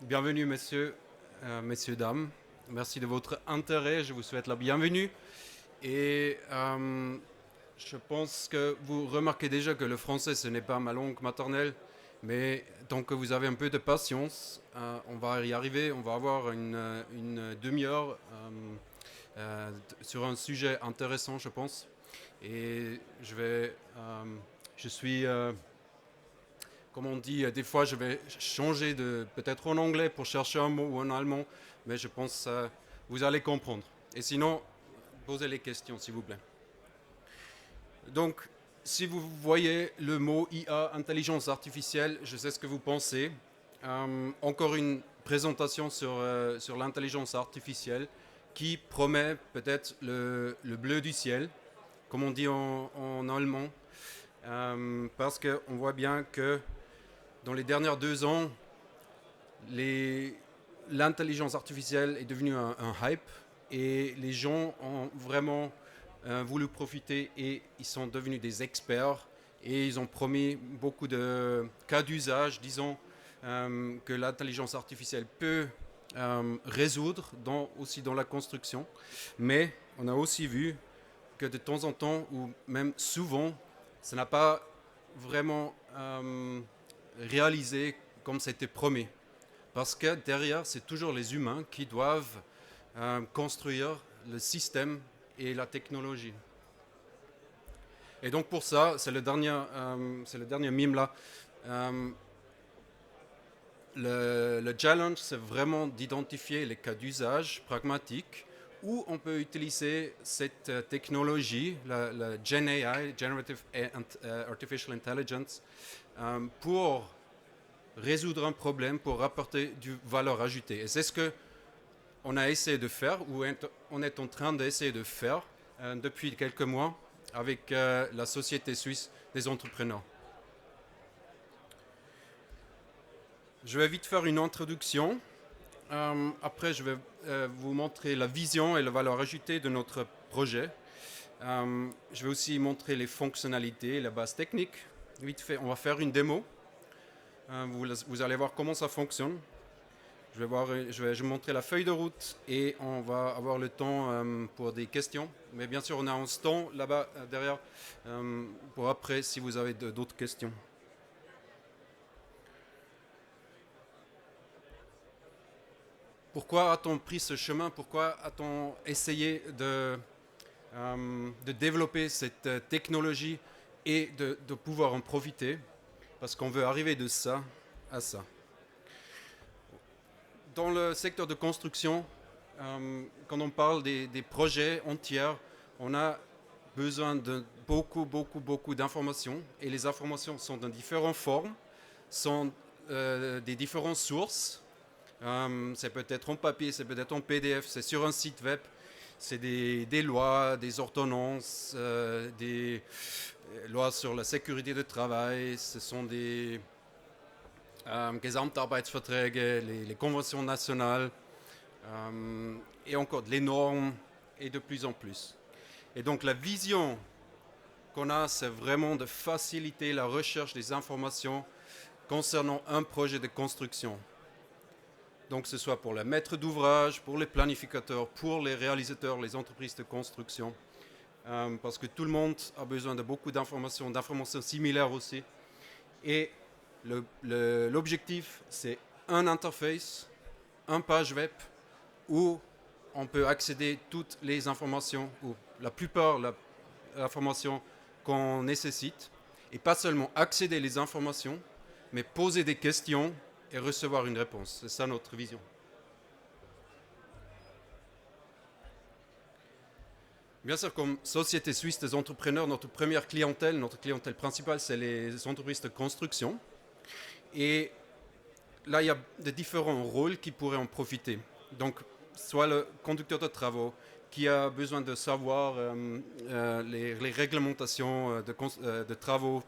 Bienvenue, messieurs, dames. Merci de votre intérêt. Je vous souhaite la bienvenue. Et je pense que vous remarquez déjà que le français, ce n'est pas ma langue maternelle. Mais tant que vous avez un peu de patience, on va y arriver. On va avoir une demi-heure sur un sujet intéressant, je pense. Et je suis comme on dit, des fois je vais changer peut-être en anglais pour chercher un mot ou en allemand, mais je pense que vous allez comprendre. Et sinon, posez les questions s'il vous plaît. Donc, si vous voyez le mot IA, intelligence artificielle, je sais ce que vous pensez. Encore une présentation sur l'intelligence artificielle qui promet peut-être le bleu du ciel, comme on dit en allemand, parce qu'on voit bien que dans les dernières 2 ans, l'intelligence artificielle est devenue un hype et les gens ont vraiment voulu profiter et ils sont devenus des experts et ils ont promis beaucoup de cas d'usage, disons, que l'intelligence artificielle peut résoudre aussi dans la construction. Mais on a aussi vu que de temps en temps, ou même souvent, ça n'a pas vraiment réalisé comme c'était promis. Parce que derrière, c'est toujours les humains qui doivent construire le système et la technologie. Et donc pour ça, c'est le dernier mime là. Le challenge, c'est vraiment d'identifier les cas d'usage pragmatiques où on peut utiliser cette technologie, la Gen AI, Generative Artificial Intelligence, pour résoudre un problème, pour apporter du valeur ajoutée. Et c'est ce qu'on a essayé de faire, ou on est en train d'essayer de faire depuis quelques mois avec la Société suisse des entrepreneurs. Je vais vite faire une introduction. Après, je vais vous montrer la vision et la valeur ajoutée de notre projet. Je vais aussi montrer les fonctionnalités, la base technique. Vite fait, on va faire une démo. Vous allez voir comment ça fonctionne. Je vais montrer la feuille de route et on va avoir le temps pour des questions. Mais bien sûr, on a un stand là-bas derrière pour après si vous avez d'autres questions. Pourquoi a-t-on pris ce chemin? Pourquoi a-t-on essayé de développer cette technologie et de pouvoir en profiter? Parce qu'on veut arriver de ça à ça. Dans le secteur de construction, quand on parle des projets entiers, on a besoin de beaucoup d'informations. Et les informations sont de différentes formes, sont des différentes sources. C'est peut-être en papier, c'est peut-être en PDF, c'est sur un site web. C'est des lois, des ordonnances, des lois sur la sécurité du travail. Ce sont des Gesamtarbeitsverträge, les conventions nationales et encore les normes et de plus en plus. Et donc la vision qu'on a, c'est vraiment de faciliter la recherche des informations concernant un projet de construction. Donc que ce soit pour les maîtres d'ouvrage, pour les planificateurs, pour les réalisateurs, les entreprises de construction. Parce que tout le monde a besoin de beaucoup d'informations similaires aussi. Et l'objectif, c'est un interface, un page web où on peut accéder à toutes les informations, ou la plupart de l'information qu'on nécessite. Et pas seulement accéder les informations, mais poser des questions et recevoir une réponse. C'est ça notre vision. Bien sûr, comme Société suisse des entrepreneurs, notre clientèle principale, c'est les entreprises de construction. Et là, il y a des différents rôles qui pourraient en profiter. Donc, soit le conducteur de travaux qui a besoin de savoir les réglementations de travaux,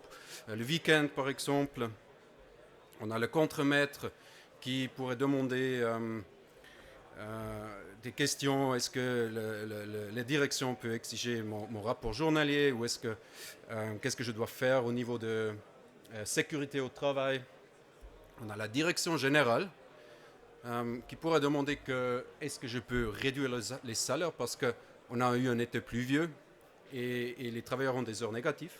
le week-end par exemple. On a le contremaître qui pourrait demander des questions. Est-ce que la direction peut exiger mon rapport journalier ou qu'est-ce que je dois faire au niveau de sécurité au travail? On a la direction générale qui pourrait demander que est-ce que je peux réduire les salaires parce qu'on a eu un été pluvieux et les travailleurs ont des heures négatives,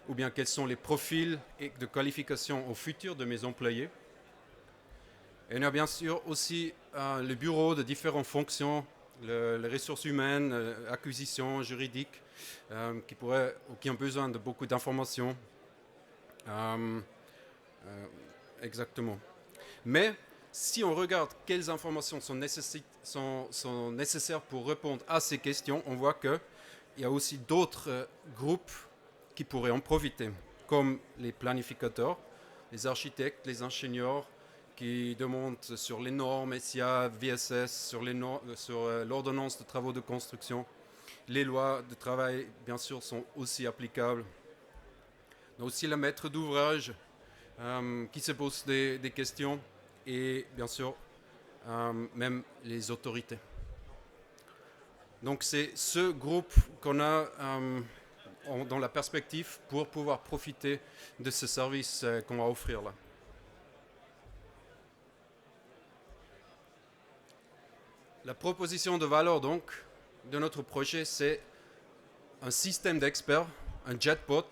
ou bien quels sont les profils de qualification au futur de mes employés. Et on a bien sûr aussi le bureau de différentes fonctions, les ressources humaines, acquisition juridique, qui ont besoin de beaucoup d'informations. Exactement. Mais si on regarde quelles informations sont nécessaires pour répondre à ces questions, on voit qu'il y a aussi d'autres groupes qui pourraient en profiter, comme les planificateurs, les architectes, les ingénieurs qui demandent sur les normes SIA, VSS, sur l'ordonnance de travaux de construction. Les lois de travail, bien sûr, sont aussi applicables. On a aussi le maître d'ouvrage qui se pose des questions et bien sûr même les autorités. Donc c'est ce groupe qu'on a dans la perspective pour pouvoir profiter de ce service qu'on va offrir là. La proposition de valeur donc de notre projet, c'est un système d'experts, un chatbot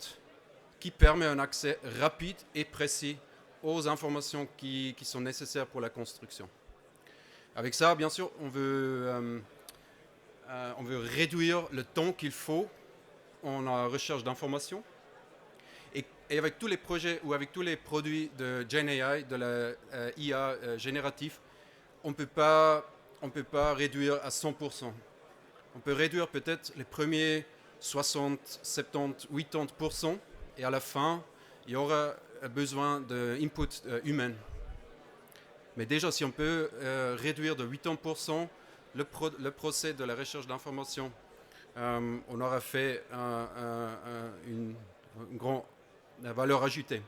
qui permet un accès rapide et précis aux informations qui sont nécessaires pour la construction. Avec ça, bien sûr, on veut réduire le temps qu'il faut en la recherche d'informations. Et avec tous les projets ou avec tous les produits de GenAI, de la IA générative, on ne peut pas réduire à 100%. On peut réduire peut-être les premiers 60, 70, 80%, et à la fin, il y aura besoin d'input humain. Mais déjà, si on peut réduire de 80% le procès de la recherche d'information, on aura fait une grande valeur ajoutée.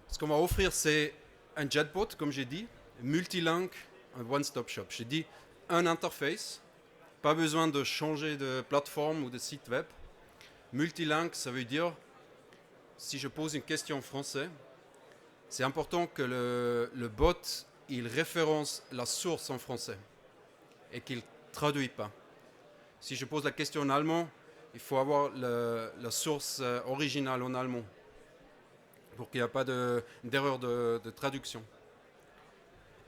Ce qu'on va offrir, c'est un chatbot, comme j'ai dit, multilingue, un one-stop shop. J'ai dit un interface, pas besoin de changer de plateforme ou de site web. Multilingue, ça veut dire, si je pose une question en français, c'est important que le bot, il référence la source en français et qu'il ne traduit pas. Si je pose la question en allemand, il faut avoir la source originale en allemand pour qu'il n'y ait pas d'erreur de traduction.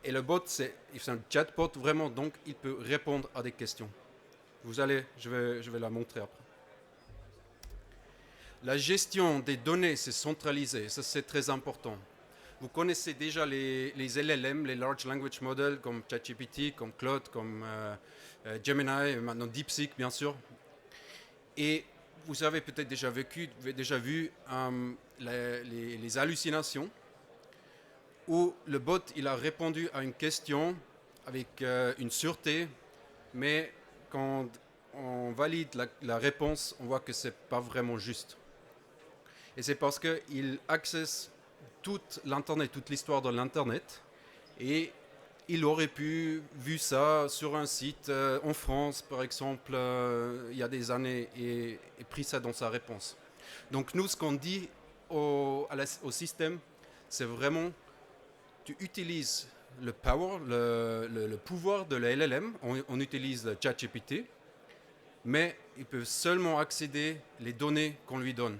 Et le bot, c'est un chatbot vraiment, donc il peut répondre à des questions. Je vais la montrer après. La gestion des données, c'est centralisé, ça c'est très important. Vous connaissez déjà les LLM, les Large Language Models, comme ChatGPT, comme Claude, comme Gemini, maintenant DeepSeek bien sûr. Et vous avez peut-être déjà vu les hallucinations, où le bot il a répondu à une question avec une sûreté, mais quand on valide la réponse, on voit que ce n'est pas vraiment juste. Et c'est parce qu'il accesse toute l'Internet, toute l'histoire de l'Internet, et il aurait pu vu ça sur un site en France, par exemple, il y a des années, et pris ça dans sa réponse. Donc nous, ce qu'on dit au système, c'est vraiment, tu utilises le power, le pouvoir de la LLM, on utilise le ChatGPT, mais il peut seulement accéder les données qu'on lui donne,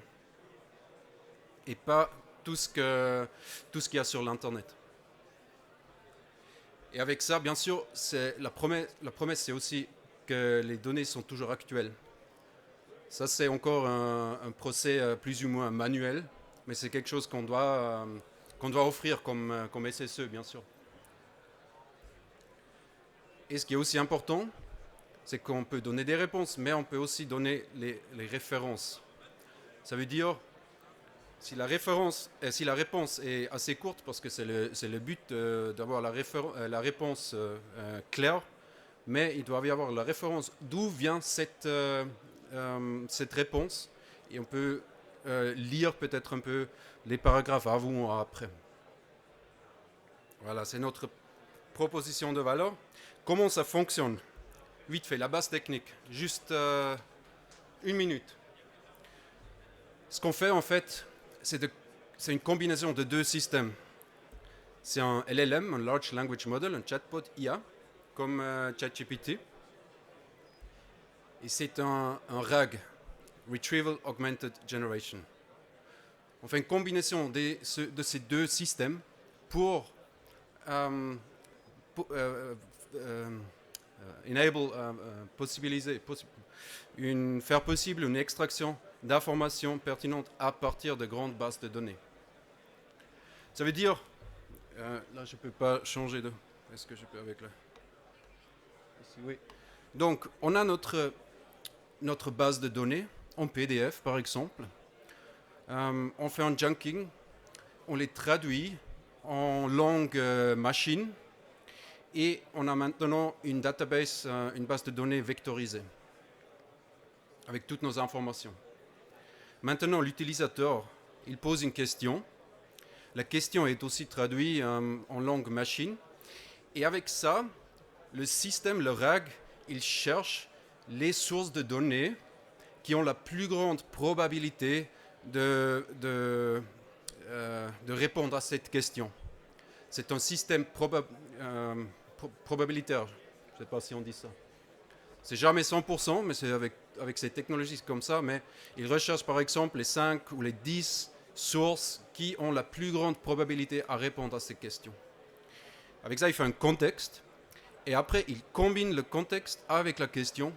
et pas tout ce qu'il y a sur l'Internet. Et avec ça, bien sûr, la promesse, c'est aussi que les données sont toujours actuelles. Ça, c'est encore un procès plus ou moins manuel, mais c'est quelque chose qu'on doit offrir comme SSE, bien sûr. Et ce qui est aussi important, c'est qu'on peut donner des réponses, mais on peut aussi donner les références. Ça veut dire, si la réponse est assez courte, parce que c'est le but d'avoir la réponse claire, mais il doit y avoir la référence d'où vient cette réponse, et on peut lire peut-être un peu les paragraphes avant ou après. Voilà, c'est notre proposition de valeur. Comment ça fonctionne? Vite fait, la base technique, juste 1 minute. Ce qu'on fait en fait, c'est une combinaison de 2 systèmes. C'est un LLM, un Large Language Model, un chatbot IA, comme ChatGPT. Et c'est un RAG, Retrieval Augmented Generation. On fait une combinaison de ces deux systèmes pour faire possible une extraction d'informations pertinentes à partir de grandes bases de données. Ça veut dire, là je ne peux pas changer de... Est-ce que je peux avec là? Ici, oui. Donc on a notre base de données en PDF par exemple. On fait un chunking, on les traduit en langue machine et on a maintenant une database, une base de données vectorisée avec toutes nos informations. Maintenant, l'utilisateur, il pose une question. La question est aussi traduite en langue machine. Et avec ça, le système, le RAG, il cherche les sources de données qui ont la plus grande probabilité de répondre à cette question. C'est un système probabilitaire. Je ne sais pas si on dit ça. C'est jamais 100%, mais c'est avec ces technologies comme ça. Mais il recherche par exemple les 5 ou les 10 sources qui ont la plus grande probabilité à répondre à ces questions. Avec ça, il fait un contexte. Et après, il combine le contexte avec la question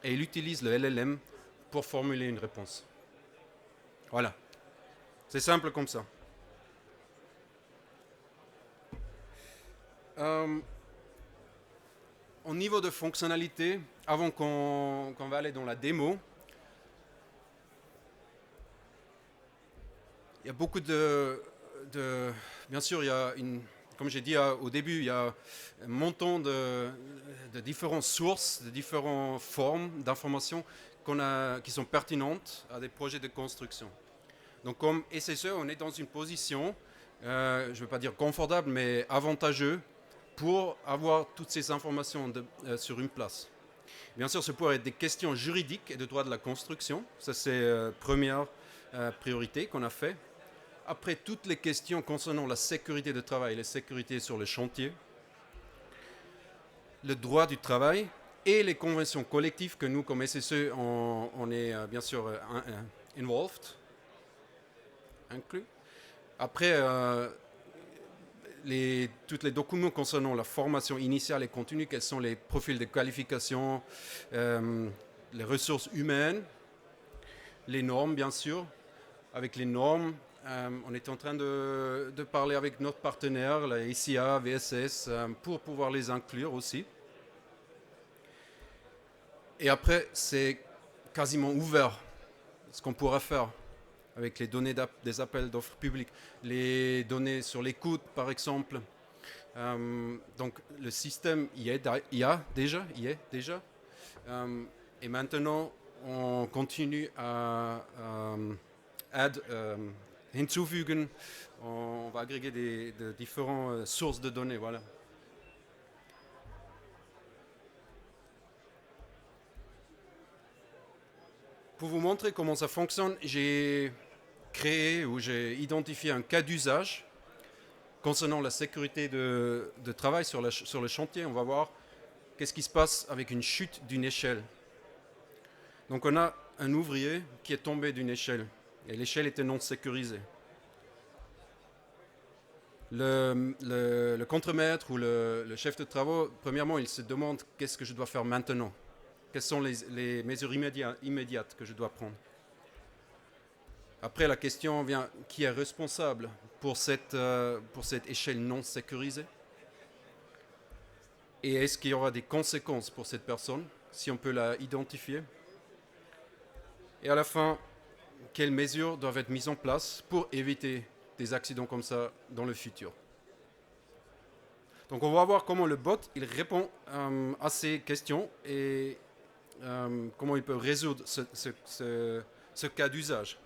et il utilise le LLM pour formuler une réponse. Voilà. C'est simple comme ça. Au niveau de fonctionnalité, avant qu'on va aller dans la démo, il y a beaucoup bien sûr, il y a comme j'ai dit au début, il y a un montant de différentes sources, de différentes formes d'informations qui sont pertinentes à des projets de construction. Donc comme SSE, on est dans une position, je ne veux pas dire confortable, mais avantageux pour avoir toutes ces informations sur une place. Bien sûr, ce pourrait être des questions juridiques et de droit de la construction. Ça, c'est la première priorité qu'on a fait. Après, toutes les questions concernant la sécurité de travail, la sécurité sur le chantier, le droit du travail et les conventions collectives que nous, comme SSE, on est bien sûr involved, inclus. Après, tous les documents concernant la formation initiale et continue, quels sont les profils de qualification, les ressources humaines, les normes bien sûr. Avec les normes, on est en train de parler avec notre partenaire, la ICA, VSS, pour pouvoir les inclure aussi. Et après, c'est quasiment ouvert ce qu'on pourra faire avec les données des appels d'offres publiques, les données sur les coûts par exemple. Donc le système y est déjà. Et maintenant, on continue à hinzufügen. On va agréger de différentes sources de données. Voilà. Pour vous montrer comment ça fonctionne, j'ai créé ou j'ai identifié un cas d'usage concernant la sécurité de travail sur le chantier. On va voir qu'est-ce qui se passe avec une chute d'une échelle. Donc on a un ouvrier qui est tombé d'une échelle et l'échelle était non sécurisée. Le contremaître ou le chef de travaux, premièrement, il se demande qu'est-ce que je dois faire maintenant. Quelles sont les mesures immédiates que je dois prendre. Après, la question vient, qui est responsable pour cette échelle non sécurisée? Et est-ce qu'il y aura des conséquences pour cette personne, si on peut la identifier? Et à la fin, quelles mesures doivent être mises en place pour éviter des accidents comme ça dans le futur? Donc on va voir comment le bot il répond à ces questions et comment il peut résoudre ce cas d'usage.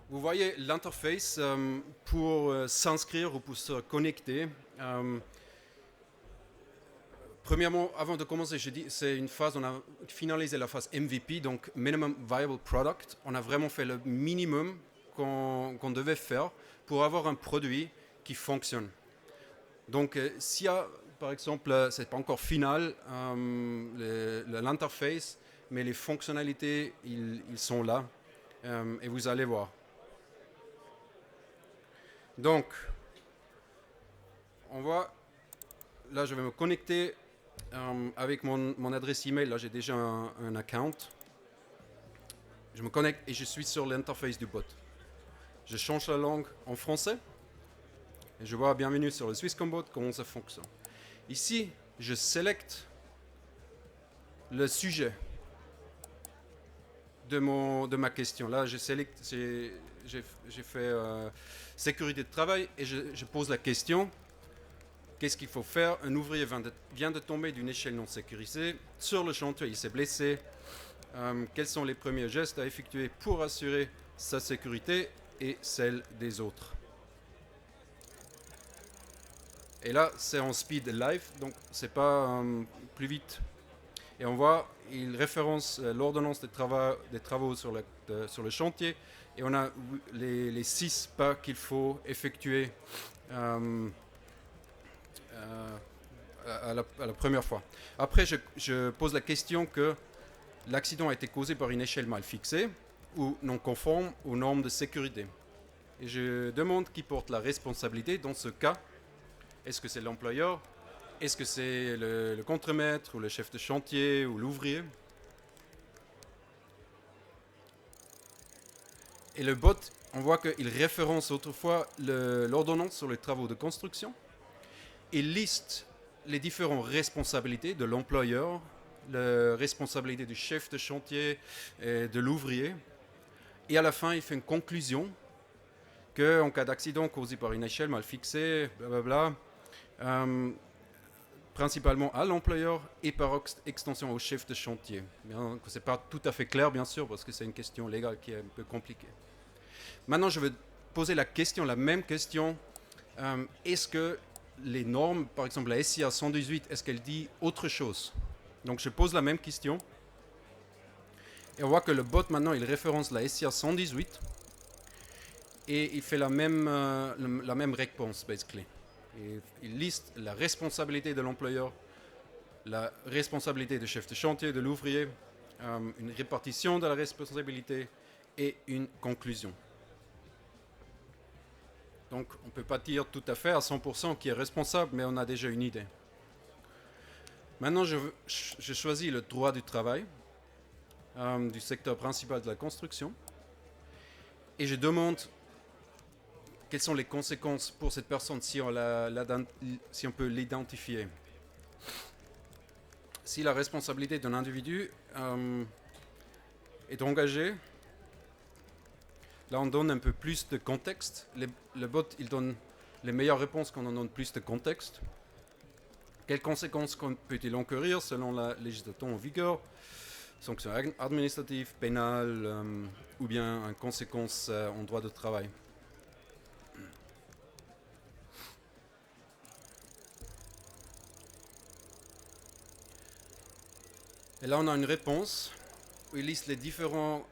Vous voyez l'interface pour s'inscrire ou pour se connecter. Premièrement, avant de commencer, je dis, c'est une phase, on a finalisé la phase MVP, donc Minimum Viable Product. On a vraiment fait le minimum qu'on devait faire pour avoir un produit qui fonctionne. Donc, s'il y a, par exemple, c'est pas encore final, l'interface, mais les fonctionnalités, ils sont là, et vous allez voir. Donc, on voit, là, je vais me connecter avec mon adresse email. Là, j'ai déjà un account. Je me connecte et je suis sur l'interface du bot. Je change la langue en français. Et je vois bienvenue sur le Swisscombot, comment ça fonctionne. Ici, je sélecte le sujet de ma question. Là, j'ai fait sécurité de travail et je pose la question. Qu'est-ce qu'il faut faire? Un ouvrier vient de tomber d'une échelle non sécurisée sur le chantier, il s'est blessé. Quels sont les premiers gestes à effectuer pour assurer sa sécurité et celle des autres? Et là, c'est en speed live, donc c'est pas plus vite. Et on voit, il référence l'ordonnance des travaux sur le chantier. Et on a les 6 pas qu'il faut effectuer à la première fois. Après, je pose la question que l'accident a été causé par une échelle mal fixée ou non conforme aux normes de sécurité. Et je demande qui porte la responsabilité dans ce cas. Est-ce que c'est l'employeur? Est-ce que c'est le contremaître ou le chef de chantier ou l'ouvrier? Et le bot, on voit qu'il référence autrefois l'ordonnance sur les travaux de construction. Il liste les différentes responsabilités de l'employeur, la responsabilité du chef de chantier et de l'ouvrier. Et à la fin, il fait une conclusion qu'en cas d'accident causé par une échelle mal fixée, blablabla, principalement à l'employeur et par extension au chef de chantier. Ce n'est pas tout à fait clair, bien sûr, parce que c'est une question légale qui est un peu compliquée. Maintenant, je vais poser la même question. Est-ce que les normes, par exemple la SIA 118, est-ce qu'elle dit autre chose? Donc je pose la même question. Et on voit que le bot, maintenant, il référence la SIA 118. Et il fait la même réponse, basically. Et il liste la responsabilité de l'employeur, la responsabilité du chef de chantier, de l'ouvrier, une répartition de la responsabilité et une conclusion. Donc on ne peut pas dire tout à fait à 100% qui est responsable, mais on a déjà une idée. Maintenant, je choisis le droit du travail du secteur principal de la construction et je demande quelles sont les conséquences pour cette personne si on peut l'identifier. Si la responsabilité d'un individu est engagée, là on donne un peu plus de contexte. Le bot, il donne les meilleures réponses quand on donne plus de contexte. Quelles conséquences peut-il encourir selon la législation en vigueur? Sanctions administratives, pénales ou bien une conséquence en droit de travail. Et là, on a une réponse où il liste les différents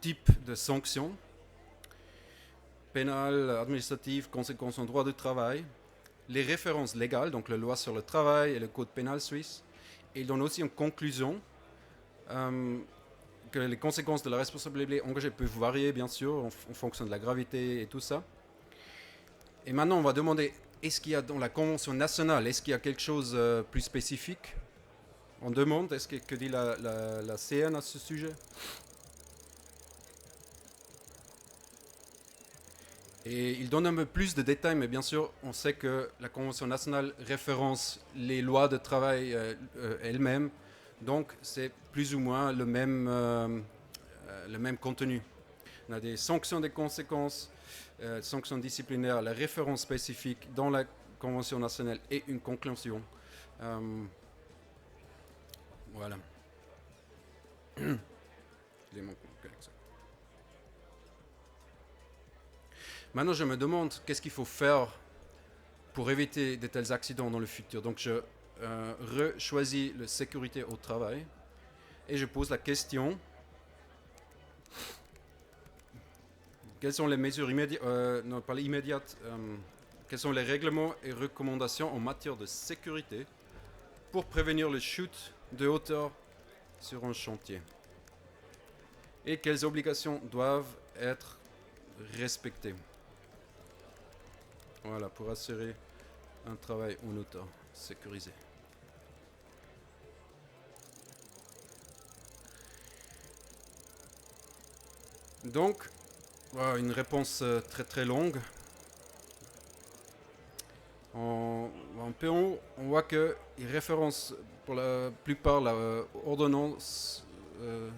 types de sanctions, pénales, administratives, conséquences en droit du travail, les références légales, donc la loi sur le travail et le code pénal suisse. Et il donne aussi une conclusion que les conséquences de la responsabilité engagée peuvent varier, bien sûr, en fonction de la gravité et tout ça. Et maintenant, on va demander, est-ce qu'il y a dans la Convention nationale, est-ce qu'il y a quelque chose de plus spécifique? On demande, que dit la CN à ce sujet? Et il donne un peu plus de détails, mais bien sûr, on sait que la Convention nationale référence les lois de travail elles-mêmes, donc c'est plus ou moins le même contenu. On a des sanctions, des conséquences, sanctions disciplinaires, la référence spécifique dans la Convention nationale et une conclusion. Voilà. Maintenant, je me demande qu'est-ce qu'il faut faire pour éviter de tels accidents dans le futur. Donc je re-choisis la sécurité au travail et je pose la question: quelles sont les mesures immédiates, non pas les immédiates, quels sont les règlements et recommandations en matière de sécurité pour prévenir les chutes de hauteur sur un chantier? Et quelles obligations doivent être respectées? Voilà, pour assurer un travail en hauteur sécurisé. Donc, voilà, une réponse très très longue. En haut, on voit qu'il référence pour la plupart l'ordonnance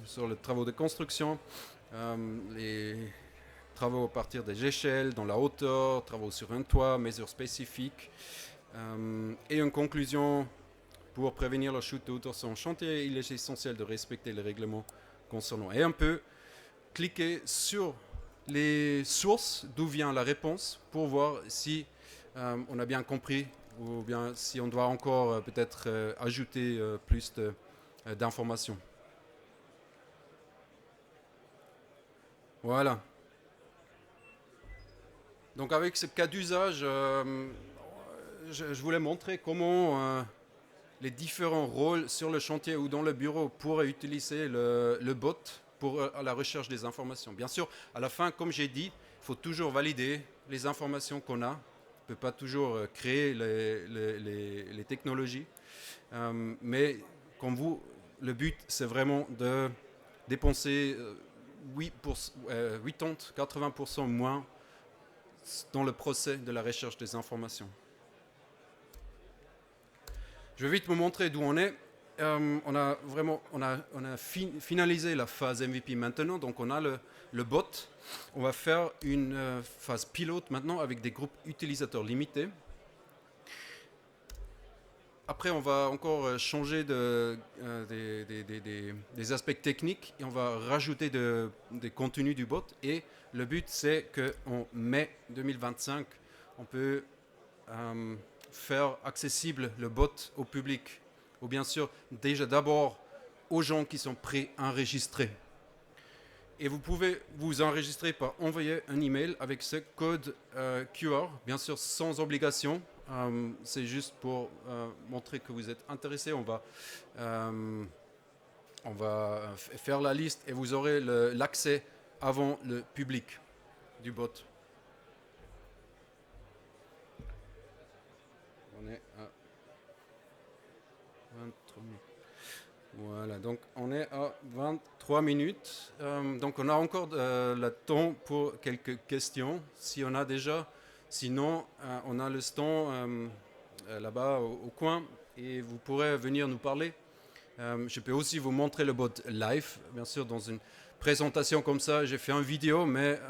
sur les travaux de construction, les travaux à partir des échelles, dans la hauteur, travaux sur un toit, mesures spécifiques, et une conclusion: pour prévenir la chute de hauteur sur un chantier, il est essentiel de respecter les règlements concernant. Et un peu cliquer sur les sources d'où vient la réponse pour voir si on a bien compris ou bien si on doit encore peut-être ajouter plus d'informations. Voilà. Donc avec ce cas d'usage, je voulais montrer comment les différents rôles sur le chantier ou dans le bureau pourraient utiliser le bot pour la recherche des informations. Bien sûr, à la fin, comme j'ai dit, il faut toujours valider les informations qu'on a. On ne peut pas toujours créer les technologies. Mais comme vous, le but, c'est vraiment de dépenser 80% moins dans le procès de la recherche des informations. Je vais vite vous montrer d'où on est. On a finalisé la phase MVP maintenant, donc on a le bot. On va faire une phase pilote maintenant avec des groupes utilisateurs limités. Après, on va encore changer des aspects techniques et on va rajouter des contenus du bot. Et le but, c'est qu'en mai 2025, on peut faire accessible le bot au public, ou bien sûr déjà d'abord aux gens qui sont pré-enregistrés. Et vous pouvez vous enregistrer par envoyer un email avec ce code QR, bien sûr sans obligation. C'est juste pour montrer que vous êtes intéressé. On va faire la liste et vous aurez l'accès avant le public du bot. On est à 23 minutes. Voilà, donc on est à 23 minutes. Donc on a encore le temps pour quelques questions, si on a déjà. Sinon, on a le stand là-bas au coin et vous pourrez venir nous parler. Je peux aussi vous montrer le bot live, bien sûr, dans une présentation comme ça. J'ai fait une vidéo, mais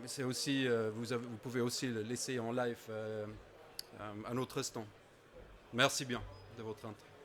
c'est aussi, vous pouvez aussi le laisser en live à notre stand. Merci bien de votre intérêt.